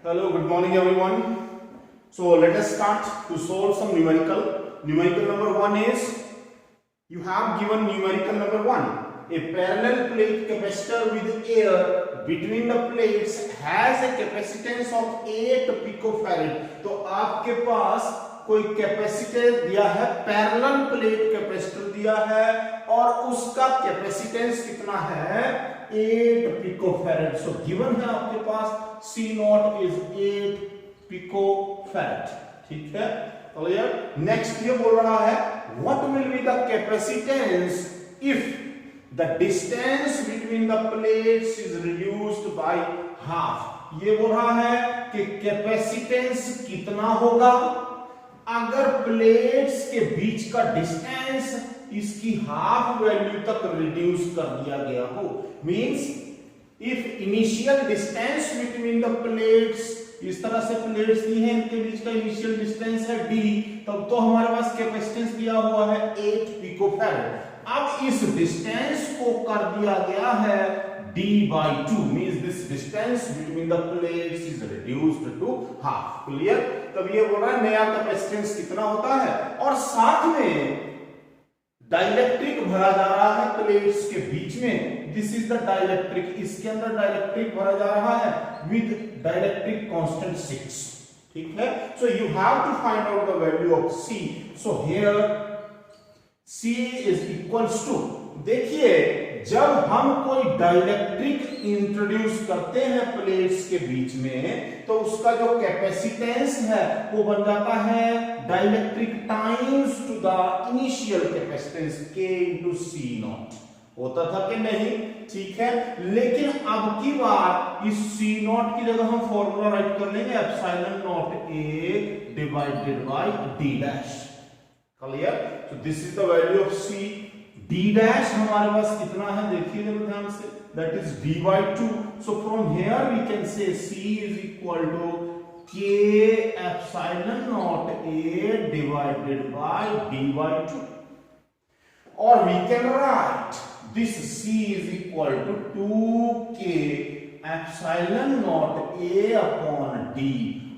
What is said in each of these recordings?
Hello, good morning everyone. So let us start to solve some numerical. Numerical number 1 is, you have given numerical number 1. A parallel plate capacitor with air between the plates has a capacitance of 8 picofarad. तो आपके पास कोई capacitor दिया है, parallel plate capacitor दिया है और उसका capacitance कितना है 8 पिकोफैरड. सो गिवन है आपके पास C नॉट इज 8 पिकोफैरड. ठीक है, क्लियर. नेक्स्ट ये बोल रहा है what will be the capacitance if the distance between the plates is reduced by half. ये बोल रहा है कि कैपेसिटेंस कितना होगा अगर प्लेट्स के बीच का डिस्टेंस इसकी हाफ वैल्यू तक रिड्यूस कर दिया गया हो. Means if initial distance between the plates, इस तरह से प्लेट्स दी हैं, इनके बीच का इनिशियल डिस्टेंस है d, तब तो हमारे पास कैपेसिटेंस दिया हुआ है 8 पिकोफैरड. अब इस डिस्टेंस को कर दिया गया है d/2, means this distance between the plates is reduced to half. Clear. तब ये बोल रहा है नया कैपेसिटेंस कितना होता है और साथ में डाइलेक्ट्रिक भरा जा रहा है प्लेट्स के बीच में. दिस इज द डाइलेक्ट्रिक, इसके अंदर डाइलेक्ट्रिक भरा जा रहा है विद डाइलेक्ट्रिक कांस्टेंट 6. ठीक है. So you have to find out the value of C. So here C is equals to, देखिए जब हम कोई डाइलेक्ट्रिक इंट्रोड्यूस करते हैं प्लेट्स के बीच में तो उसका जो कैपेसिटेंस है वो बन जाता है dielectric times to the initial capacitance K into C nought. होता था कि नहीं? ठीक है. लेकिन अब की बार इस C नॉट की जगह हम फॉर्मूला राइट कर लेंगे epsilon nought A divided by D dash. Clear. So this is the value of C. D dash हमारे पास कितना है देखिए जरा ध्यान से, that is d/2. So from here we can say C is equal to K epsilon nought A divided by d/2. और we can write this C is equal to 2K epsilon nought A upon D.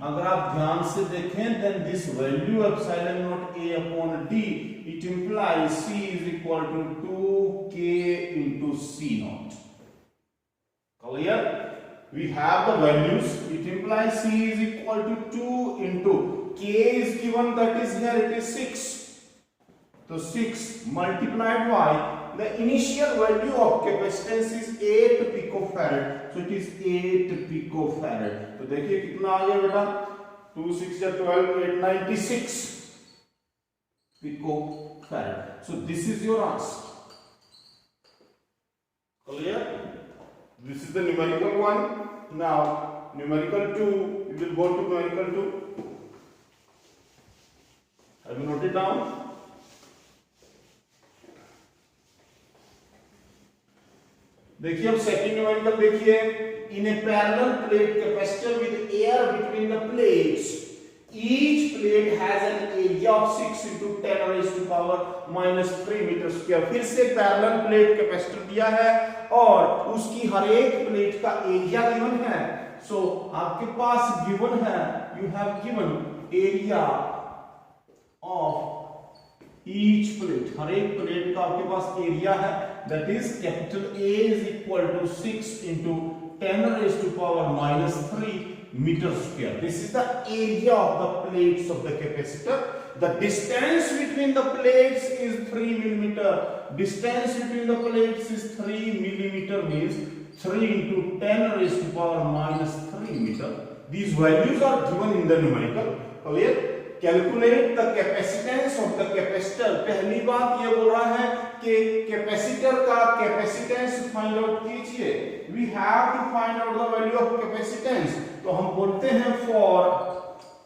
अगर आप ध्यान से देखें then this value epsilon nought A upon D it implies C is equal to 2K into C naught. Clear? We have the values. It implies C is equal to 2 into K is given, that is here it is 6. So 6 multiplied by the initial value of capacitance is 8 picofarad. So it is 8 picofarad. तो देखिए कितना आ गया बेटा, 2 6 12 8 96 picofarad. So this is your answer. Clear? This is the numerical one. Now numerical 2, we will go to numerical 2. Have you noted down? देखिए अब second numerical देखिए. In a parallel plate capacitor with air between the plates, each plate has an area of 6 into 10 raised to power minus 3 meter square. फिर से parallel plate capacitor दिया है और उसकी हर एक प्लेट का एरिया गिवन है. सो आपके पास गिवन है, you have given area of each plate, हर एक प्लेट का आपके पास एरिया है, that is capital A is equal to 6 into 10 raised to power minus 3 meter square. This is the area of the plates of the capacitor. The distance between the plates is 3 millimeter. Distance between the plates is 3 millimeter, means 3 into 10 raised to power minus 3 meter. These values are given in the numerical. Clear? Calculate the capacitance of the capacitor. पहली बात ये बोल रहा है कि capacitor का capacitance find out कीजिए. We have to find out the value of capacitance. तो हम बोलते हैं for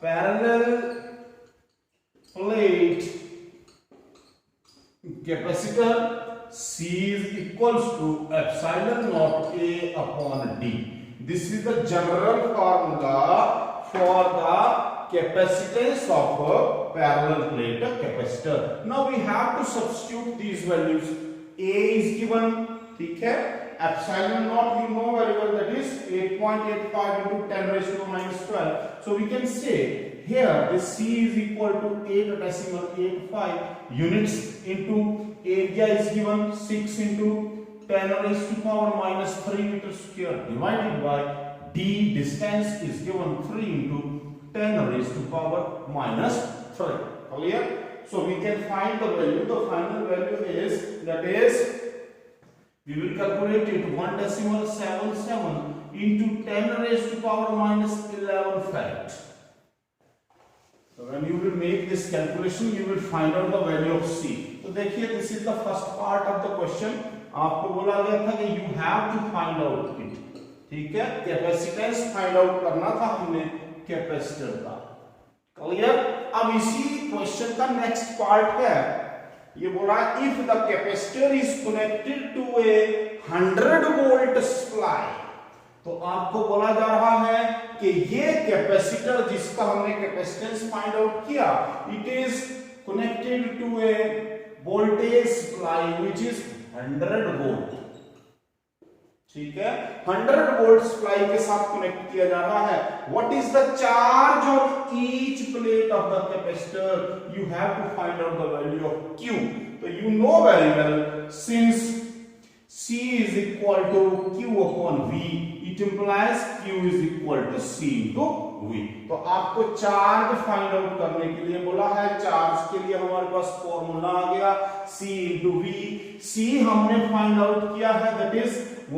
parallel plate capacitor C is equals to epsilon naught A upon D. This is the general formula for the capacitance of a parallel plate capacitor. Now we have to substitute these values. A is given, ठीक है, epsilon naught we know very well, that is 8.85 into 10 raised to minus 12. So we can say here this C is equal to 8.85 units into area is given 6 into 10 raised to power minus 3 meter square divided by D distance is given 3 into 10 raised to power minus 3. Clear? So we can find the value. The final value is, that is, we will calculate it 1.77 into 10 raised to power minus 11 farad. So when you will make this calculation, you will find out the value of C. तो देखिए, this is the first part of the question. आपको बोला गया था कि you have to find out it. ठीक है, capacitance find out करना था हमने कैपेसिटर का. क्लियर? अब इसी क्वेश्चन का नेक्स्ट पार्ट है, ये बोला if the capacitor is connected to a 100 volt supply. तो आपको बोला जा रहा है कि ये कैपेसिटर जिसका हमने कैपेसिटेंस फाइंड आउट किया, it is connected to a voltage supply which is 100 volt. ठीक है, 100 वोल्ट सप्लाई के साथ कनेक्ट किया जा रहा है. What is the charge of each plate of the capacitor? You have to find out the value of Q. तो you know very well, since C is equal to Q upon V, it implies Q is equal to C into V. तो आपको charge find out करने के लिए बोला है. Charge के लिए हमारे पास फॉर्मूला आ गया C into V. C हमने फाइंड आउट किया है, that is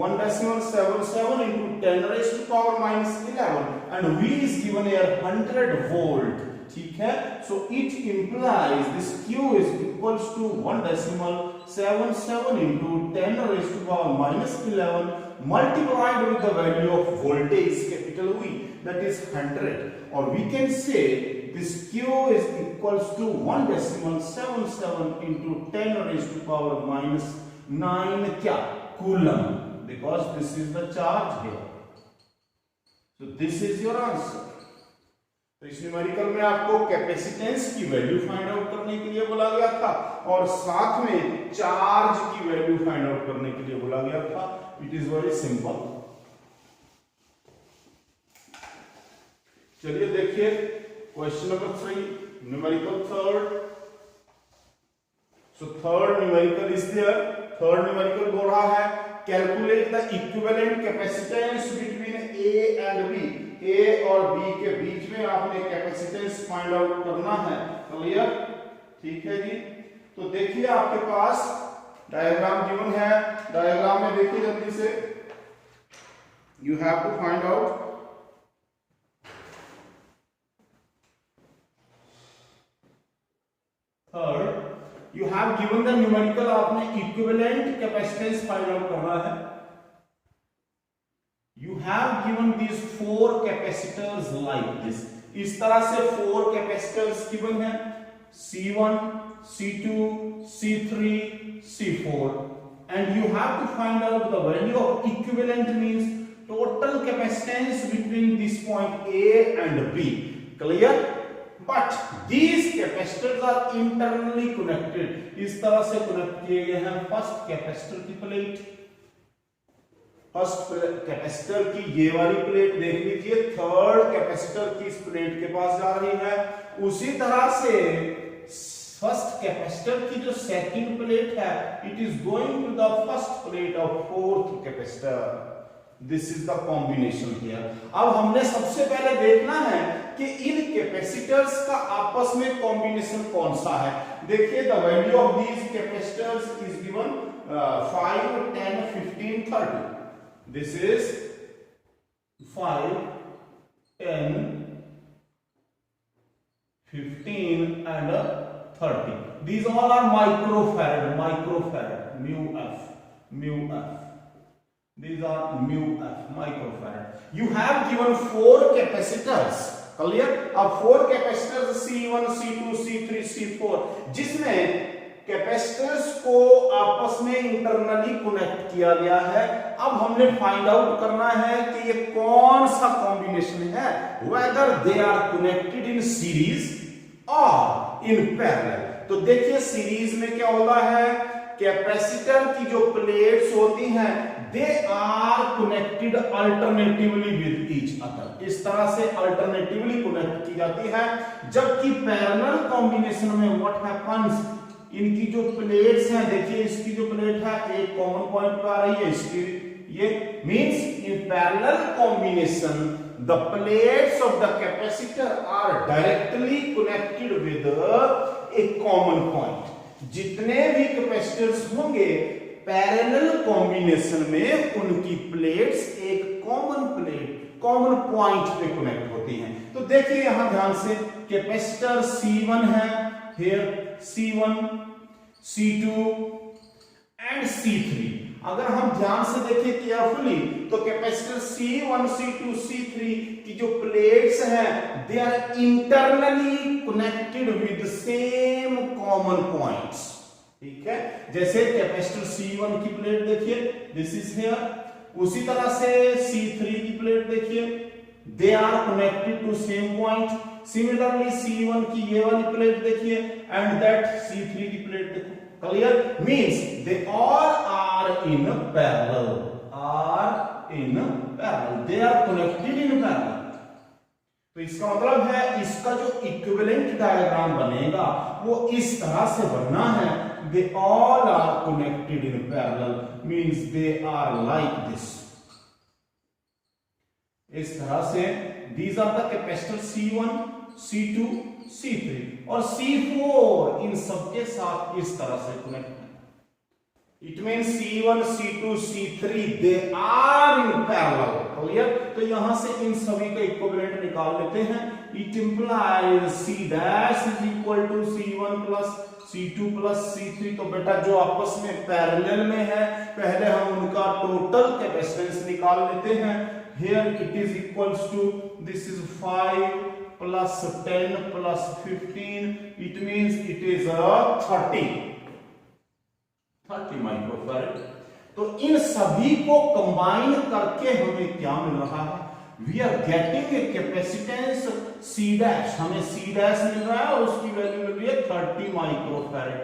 1.77 into 10 raised to power minus 11, and V is given here 100 volt. ठीक है, so it implies this Q is equals to 1.77 into 10 raised to power minus 11 multiplied with the value of voltage capital V, that is 100. Or we can say this Q is equals to 1.77 into 10 raised to power minus 9 क्या coulomb, because this is the charge here. So this is your answer. तो इस numerical में आपको capacitance की value find out करने के लिए बोला गया था और साथ में चार्ज की वैल्यू फाइंड आउट करने के लिए बोला गया था. It is very simple. चलिए देखिए question number 3, numerical third. So third numerical is there. Third numerical बोल रहा है calculate the equivalent capacitance between A and B. A और B के बीच में आपने कैपेसिटेंस फाइंड आउट करना है. क्लियर? ठीक है जी. तो देखिए आपके पास डायग्राम गिवन है. डायग्राम में देखिए जल्दी से. You have to find out third. You have given the numerical. आपने इक्विवेलेंट कैपेसिटेंस फाइंड आउट करना है. You have given these 4 capacitors like this. इस तरह से 4 capacitors given है. C1, C2, C3, C4, and you have to find out the value of equivalent, means total capacitance between this point A and B. Clear? But these capacitors are internally connected. इस तरह से connect किए गए हैं. First capacitor की plate, first capacitor की ये वाली प्लेट देख लीजिए, थर्ड कैपेसिटर की इस प्लेट के पास जा रही है. उसी तरह से फर्स्ट कैपेसिटर की जो सेकंड प्लेट है, it is going to the first plate of fourth capacitor. This is the combination here. अब हमने सबसे पहले देखना है कि इन कैपेसिटर्स का आपस में कॉम्बिनेशन कौन सा है. देखिए the value of these capacitors is given 5, 10, 15, 30. This is 5, 10, 15 and 30. These all are microfarad, mu f. These are mu f, microfarad. You have given 4 capacitors. Clear? अब 4 capacitors C1, C2, C3, C4, जिसमें capacitors को आपस में internally connect किया गया है. अब हमने फाइंड आउट करना है कि ये कौन सा कॉम्बिनेशन है, whether they are connected in series और इन पैरेलल. तो देखिए सीरीज में क्या होता है, कैपेसिटर की जो प्लेट्स होती हैं they are connected alternatively with each other, इस तरह से अल्टरनेटिवली कनेक्ट की जाती है। जबकि पैरेलल कॉम्बिनेशन में व्हाट हैपेंस, इनकी जो प्लेट्स हैं, देखिए इसकी जो प्लेट है एक कॉमन पॉइंट पे आ रही है, इसकी ये means in parallel combination the plates of the capacitor are directly connected with a common point. जितने भी कैपेसिटर्स होंगे पैरेलल कॉम्बिनेशन में उनकी प्लेट्स एक कॉमन पॉइंट पे कनेक्ट होती हैं। तो देखिए यहां ध्यान से, कैपेसिटर C1 है, here C1, C2 and C3। अगर हम ध्यान से देखें केयरफुली तो कैपेसिटर C1, C2, C3 की जो प्लेट्स हैं they are internally connected with same common points. ठीक है, जैसे कैपेसिटर C1 की प्लेट देखिए, दिस इज हियर, उसी तरह से C3 की प्लेट देखिए, they are connected to same point. Similarly C1 की ये वाली प्लेट देखिए एंड दैट C3 की प्लेट देखो। Clear, means they all are in parallel, they are connected in parallel. तो इसका मतलब है इसका जो इक्विवेलेंट डायग्राम बनेगा वो इस तरह से बनना है, they all are connected in parallel, means they are like this, इस तरह से। These are the capacitor C1, C2, C3 और C4 इन सबके साथ इस तरह से कनेक्ट है। It means C1, C2, C3 they are in parallel। Clear, तो यहां से इन सभी का इक्विवेलेंट निकाल लेते हैं। It implies C dash is equal to C1 plus C2 plus C3। तो बेटा जो आपस में पैरेलल में है पहले हम उनका टोटल कैपेसिटेंस निकाल लेते हैं। Here it is equals to, this is 5 plus 10 plus 15, it means it is a 30 microfarad. तो इन सभी को कंबाइन करके हमें क्या मिल रहा है, we are getting a capacitance C dash, हमें C डैश मिल रहा है और उसकी वैल्यू मिल रही है 30 माइक्रोफैरड।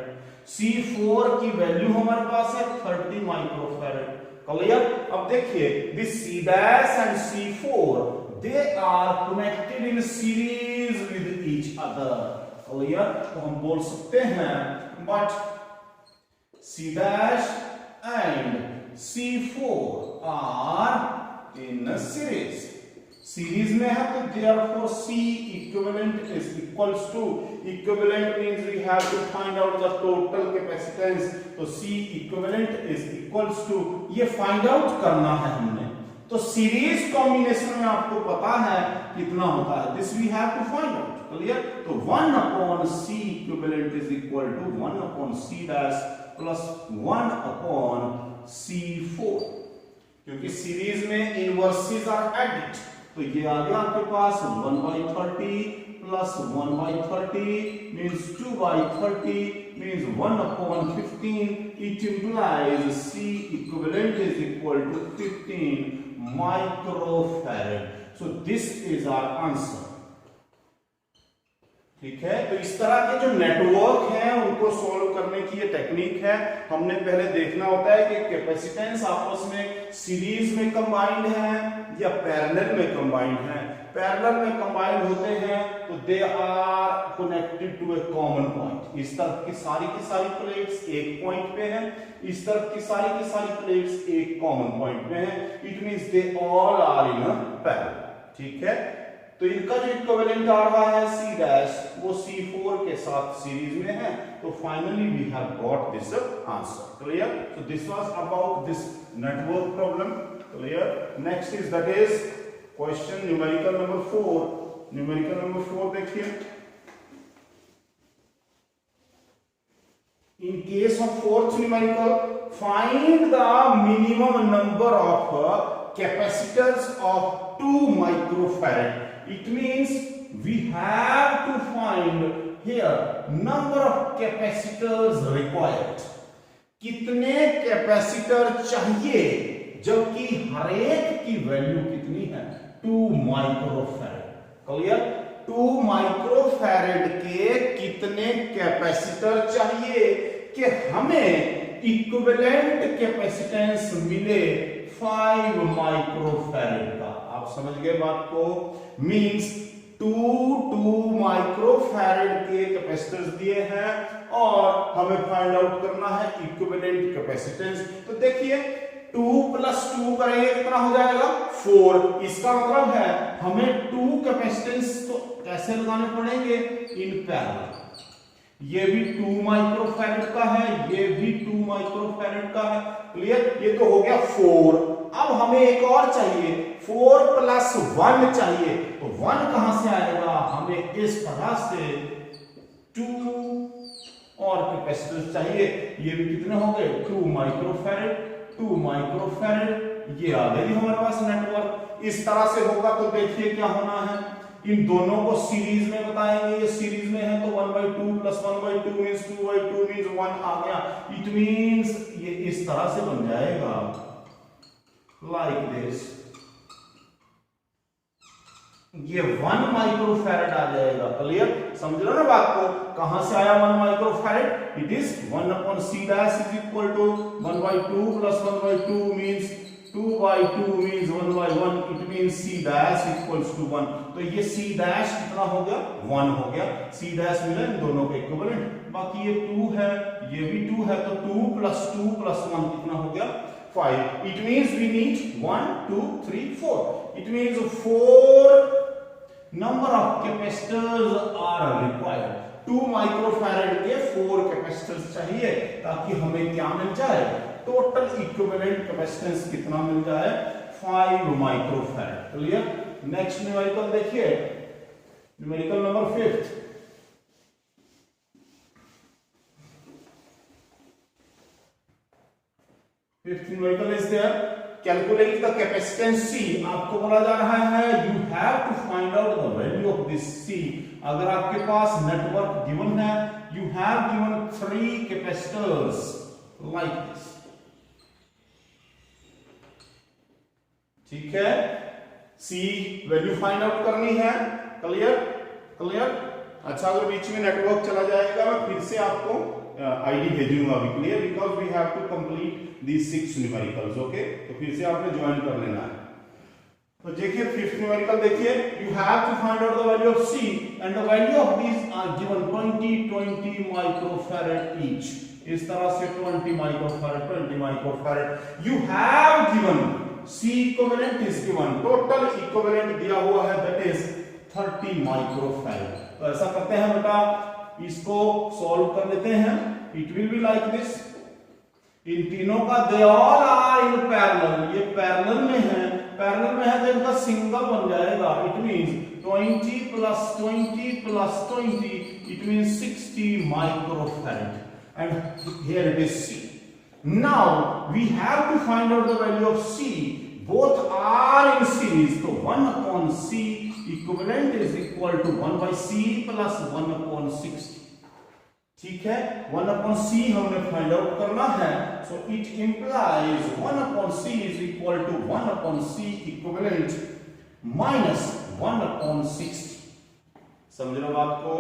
C4 की वैल्यू हमारे पास है 30 माइक्रोफैरड। क्लियर, अब देखिए this C dash and C4 they are connected in series with each other। Clear, तो हम बोल सकते हैं but C dash and C4 are in a series, series में है तो therefore C equivalent is equals to, equivalent means we have to find out the total capacitance, तो C equivalent is equals to, ये find out करना है हमने। तो series combination में आपको पता है कितना होता है, this we have to find out. Clear, तो 1 upon C equivalent is equal to 1 upon C dash plus 1 upon C4, क्योंकि सीरीज में इनवर्सेस आर एडेड, तो ये आ गया आपके पास 1/30 plus 1/30 means 2/30 means 1 upon 15. It implies C equivalent is equal to 15 microfarad. So this is our answer. ठीक है, तो इस तरह के जो नेटवर्क हैं उनको सॉल्व करने की ये टेक्निक है। हमने पहले देखना होता है कि कैपेसिटेंस आपस में सीरीज में कंबाइंड है या पैरेलल में कंबाइंड है। पैरेलल में कंबाइंड होते हैं तो they are connected to a common point. इस तरफ की सारी प्लेट्स एक पॉइंट पे हैं, इस तरफ की सारी प्लेट्स एक कॉमन पॉइंट पे हैं। It means they all are in a parallel. ठीक है, तो इनका जो इक्विवेलेंट आ रहा है C डैश वो C4 के साथ सीरीज में है। तो finally we have got this answer. Clear, so this was about this network problem. Clear, next is that is question numerical number 4। Numerical number 4 देखिए, in case of fourth numerical find the minimum number of capacitors of 2 microfarad. It means we have to find here number of capacitors required. कितने capacitor चाहिए, जबकि हर एक की value कितनी है 2 microfarad. Clear, 2 microfarad के कितने कैपेसिटर चाहिए कि हमें इक्विवेलेंट कैपेसिटेंस मिले 5 माइक्रोफैरेड का। आप समझ गए बात को? मींस 2 माइक्रोफैरेड के कैपेसिटर्स दिए हैं और हमें फाइंड आउट करना है इक्विवेलेंट कैपेसिटेंस। तो देखिए 2 + 2 करेंगे कितना हो जाएगा 4। इसका मतलब है हमें 2 कैपेसिटेंस तो कैसे लगाने पड़ेंगे इन पैरेलल। ये भी 2 माइक्रोफैरेड का है, ये भी 2 माइक्रोफैरेड का है। क्लियर? ये तो हो गया 4। अब हमें एक और चाहिए, 4 + 1 चाहिए। तो 1 कहां से आएगा? हमें इस तरह से 2 और कैपेसिटर चाहिए। ये भी कितने हो गए 2 माइक्रोफैरेड, 2 माइक्रोफैरेड। ये आ गई हमारे पास नेटवर्क। इस तरह से होगा तो देखिए क्या होना है, इन दोनों को सीरीज में बताएंगे। ये सीरीज में है तो 1/2 + 1/2 मींस 2/2 मींस 1 आ गया। इट मींस ये इस तरह से बन जाएगा लाइक दिस। ये 1 माइक्रोफैरेड आ जाएगा। क्लियर? समझ लो ना बात को? कहां से आया 1 microfarad? It is 1/c dash is equal to 1/2 + 1/2 means 2/2 means 1/1. It means c dash equals to 1. तो ये c dash कितना हो गया 1 हो गया। c dash मिला इन दोनों के इक्विवेलेंट। बाकी ये 2 है, ये भी 2 है, तो 2 + 2 + 1 कितना हो गया 5. It means we need 1 2 3 4. It means 4 number of capacitors are required. 2 microfarad के 4 कैपेसिटर्स चाहिए ताकि हमें क्या मिल जाए टोटल इक्विवेलेंट कैपेसिटेंस कितना मिल जाए 5 माइक्रोफैरेड। क्लियर? नेक्स्ट न्यूमेरिकल देखिए, numerical number 5th। Fifth numerical is there. Calculate the capacitance C. आपको बोला जा रहा है you have to find out the value of this C. अगर आपके पास नेटवर्क गिवन है, you have given 3 capacitors like this. ठीक है? C वैल्यू फाइंड आउट करनी है। क्लियर? क्लियर? अच्छा, अगर बीच में नेटवर्क चला जाएगा मैं फिर से आपको आईडी भेजूंगा अभी। Clear? Because we have to complete these 6 numericals. Okay, तो फिर से आपने ज्वाइन कर लेना है। तो देखिए 5th न्यूमेरिकल देखिए, you have to find out the value of C and the value of these are given 20 microfarad each. इस तरह से 20 microfarad you have given C equivalent is given, total equivalent दिया हुआ है that is 30 माइक्रोफैरेड। तो ऐसा करते हैं बेटा, इसको सॉल्व कर लेते हैं। It will be like this. इन तीनों का they all are in parallel, ये पैरेलल में है, पैरेलल में है तो इनका सिंगल बन जाएगा। It means 20 + 20 + 20 it means 60 microfarad and here it is C. Now we have to find out the value of C. Both are in series, so 1/C equivalent is equal to 1/C plus 1/60. ठीक है? 1/C हमने find out करना है, so it implies 1/C is equal to 1/C equivalent minus 1/60. समझ लो बात को?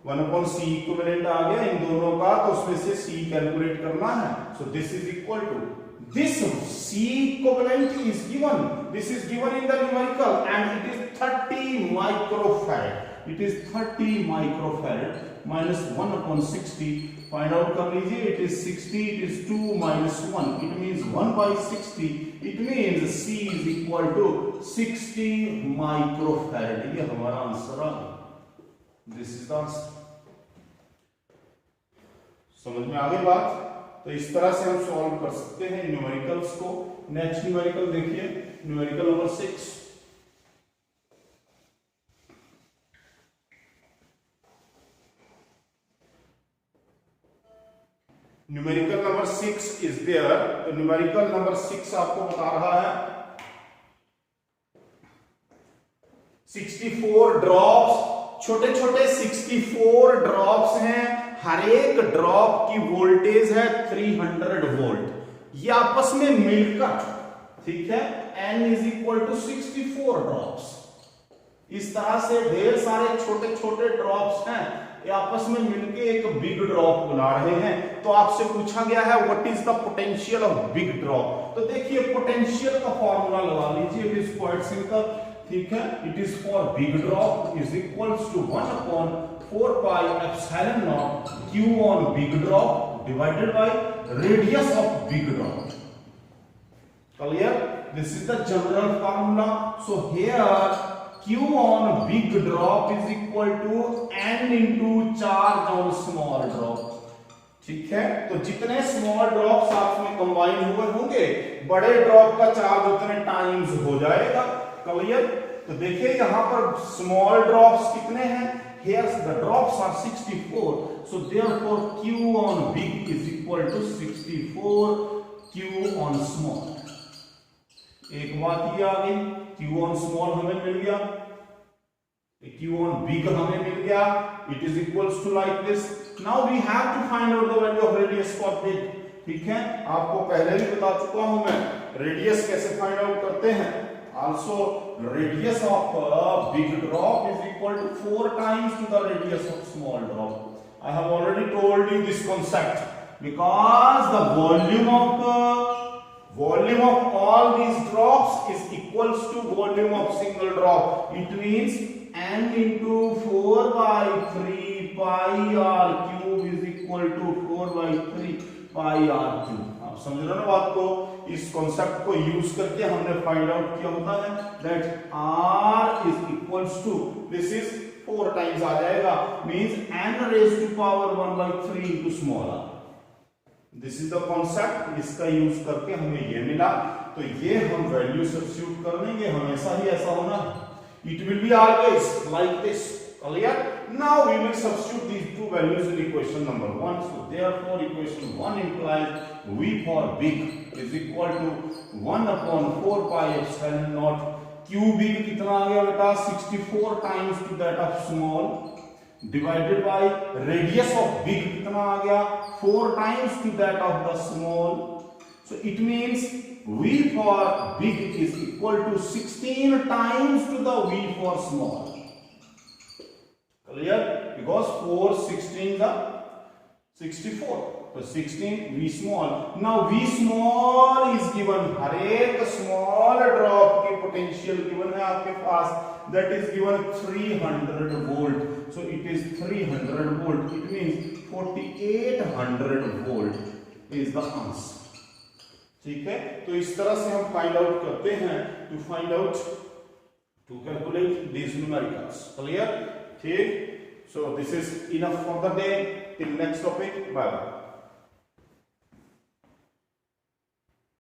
1/C equivalent आ गया इन दोनों का, तो उसमें से C कैलकुलेट करना है। So this is equal to this C equivalent is given. This is given in the numerical and it is 30 microfarad. It is 30 microfarad minus 1/60. Find out कर लीजिए। It is 60. It is 2 minus 1. It means 1/60. It means C is equal to 60 microfarad. ये हमारा answer आ गया। This is the answer. समझ में आ गई बात? तो इस तरह से हम सॉल्व कर सकते हैं न्यूमेरिकल्स को। नेक्स्ट न्यूमेरिकल देखिए, numerical number 6। Numerical number 6 is there. तो न्यूमेरिकल नंबर 6 आपको बता रहा है 64 ड्रॉप्स, छोटे छोटे 64 ड्रॉप्स हैं। हर एक ड्रॉप की वोल्टेज है 300 वोल्ट। ये आपस में मिलकर, ठीक है, n is equal to 64 drops. इस तरह से ढेर सारे छोटे छोटे ड्रॉप्स हैं ये आपस में मिलके एक बिग ड्रॉप बना रहे हैं। तो आपसे पूछा गया है what is the potential of big drop. तो देखिए पोटेंशियल का फॉर्मूला लगा लीजिए, इट इज क्वाइट सिंपल, ठीक है। It is for big drop is equals to 1/4 pi epsilon naught q on big drop divided by radius of big drop. Clear? This is the general formula. So here Q on big drop is equal to n into charge on small drop. ठीक है, तो जितने small drops आपस में combine हुए होंगे बड़े drop का चार्ज उतने टाइम्स हो जाएगा। क्लियर? तो देखिए यहां पर स्मॉल ड्रॉप्स कितने हैं? Here the drops are 64. So therefore Q on big is equal to 64 Q on small. एक बात ये आ गई, Q on small हमें मिल गया, Q on big हमें मिल गया, it is equals to like this. Now we have to find out the value of radius for big. ठीक है, आपको पहले भी बता चुका हूं मैं रेडियस कैसे फाइंड आउट करते हैं। Also radius of big drop is equal to 4 times to the radius of small drop. I have already told you this concept because the volume of all these drops is equals to volume of single drop. It means n into 4 by 3 pi r cube is equal to 4 by 3 pi r cube. आप समझ रहे हो ना बात को? इस concept को use करके हमने फाइंड आउट किया होता है that r is equals to, this is 4 times आ जाएगा, means n raised to power 1 by 3 into small r. This is the concept, इसका यूज करके हमें ये मिला। तो ये हम वैल्यू सब्स्टिट्यूट कर देंगे, हमेशा ही ऐसा होना है। It will be always like this. Clear? Now we will substitute these two values in equation number 1। So therefore equation 1 implies v for big is equal to 1/4 pi epsilon naught q big कितना आ गया बेटा? 64 times to that of small divided by radius of big कितना आ गया? 4 times to that of the small. So it means V for big is equal to 16 times to the V for small. Clear? Because 4 16 the 64. So 16 V small. Now V small is given, हर एक small drop की potential given है आपके पास, that is given 300 volt. So it is 300 volt. It means 4800 volt is the answer. ठीक है, तो इस तरह से हम फाइंड आउट करते हैं to find out to calculate these numericals. Clear? ठीक, so this is enough for the day. Till next topic, bye bye.